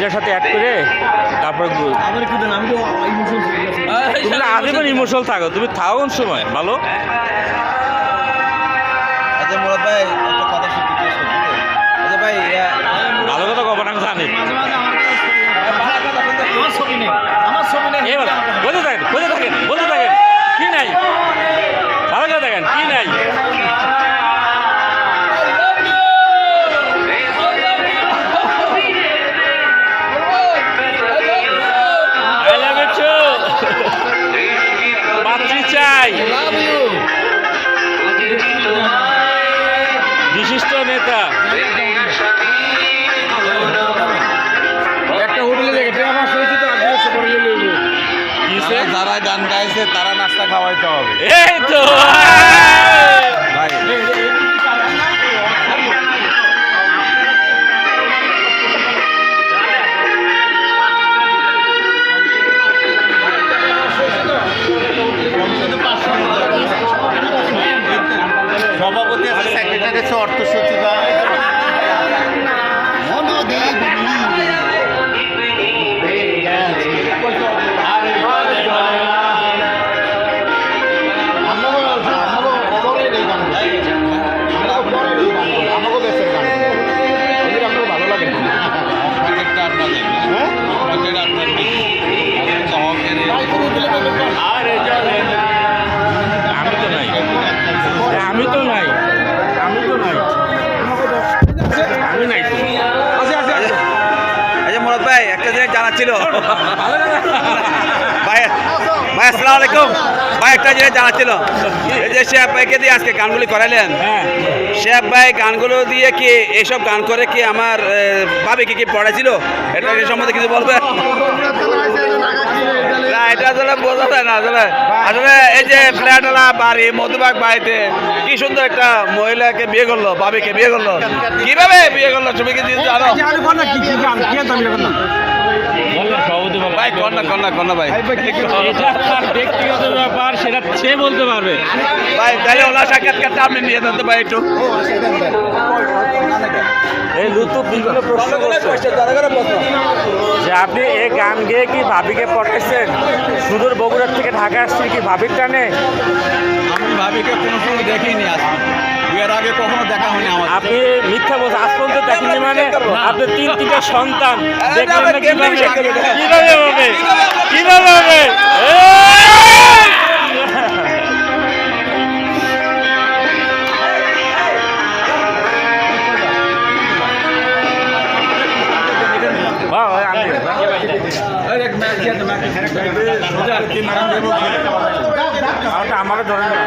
এটার সাথে অ্যাড করে তারপর তুমি আজীবন ইমোশনাল থাকো, তুমি থাকো কোন সময় ভালো। আচ্ছা মুরাদ ভাই একটা কথা শুনতে আচ্ছা ভাই ভালো কথা কব না আমি জানি। বলতে থাকেন বলতে থাকেন কি নাই, ভালো কথা দেখেন কি নাই। চাই বিশিষ্ট নেতা একটা হোটেলে যারা গান গাইছে তারা নাস্তা খাওয়াইতে হবে। এই তো ভাই সভাপতি আছে, সেক্রেটারি আছে, অর্থ সচিব ভালো লাগে আমি তো নাই আমি নাই তো। আচ্ছা মুরাদ ভাই একটা জিনিস জানার ছিল ভাই ভাই আসসালামু আলাইকুম ভাই, একটা জিনিস জানার ছিল, এই যে শেফ ভাইকে দিয়ে আজকে গানগুলি করাইলেন, শেফ ভাই গানগুলো দিয়ে কি এইসব গান করে কি আমার ভাবে কি পড়াইছিল, এটা সম্বন্ধে কিছু বলবেন? না এটা আসলে বোঝা যায় না আসলে। আসলে এই যে ফ্ল্যাটওয়ালা বাড়ি মধুবাগ বাড়িতে কি সুন্দর একটা মহিলাকে বিয়ে করলো, ভাবিকে বিয়ে করলো, কিভাবে বিয়ে করলো তুমি কি জানো? ভাই কন্যা ভাই এটা তার ব্যক্তিগত ব্যাপার, সেটা সে বলতে পারবে। ভাই তাহলে ওনার সাক্ষাৎকারটা আপনি নিয়ে দেন তো ভাই একটু। এই লুতুফ বিভিন্ন প্রশ্ন করছে যে আপনি এই গান গেয়ে কি ভাবিকে পটাইছেন, সুদূর বগুড়ার থেকে ঢাকা আসছেন কি ভাবির টানে? আমি ভাবিকে কোনো সময় দেখিনি, আজকে বিয়ের আগে কখনো দেখা হয়নি আমার। আপনি মিথ্যা বলছেন, আজ পর্যন্ত দেখেননি মানে? আপনার তিনটা সন্তান দেখলেন না কিভাবে হবে? আমাকে ধরেন না।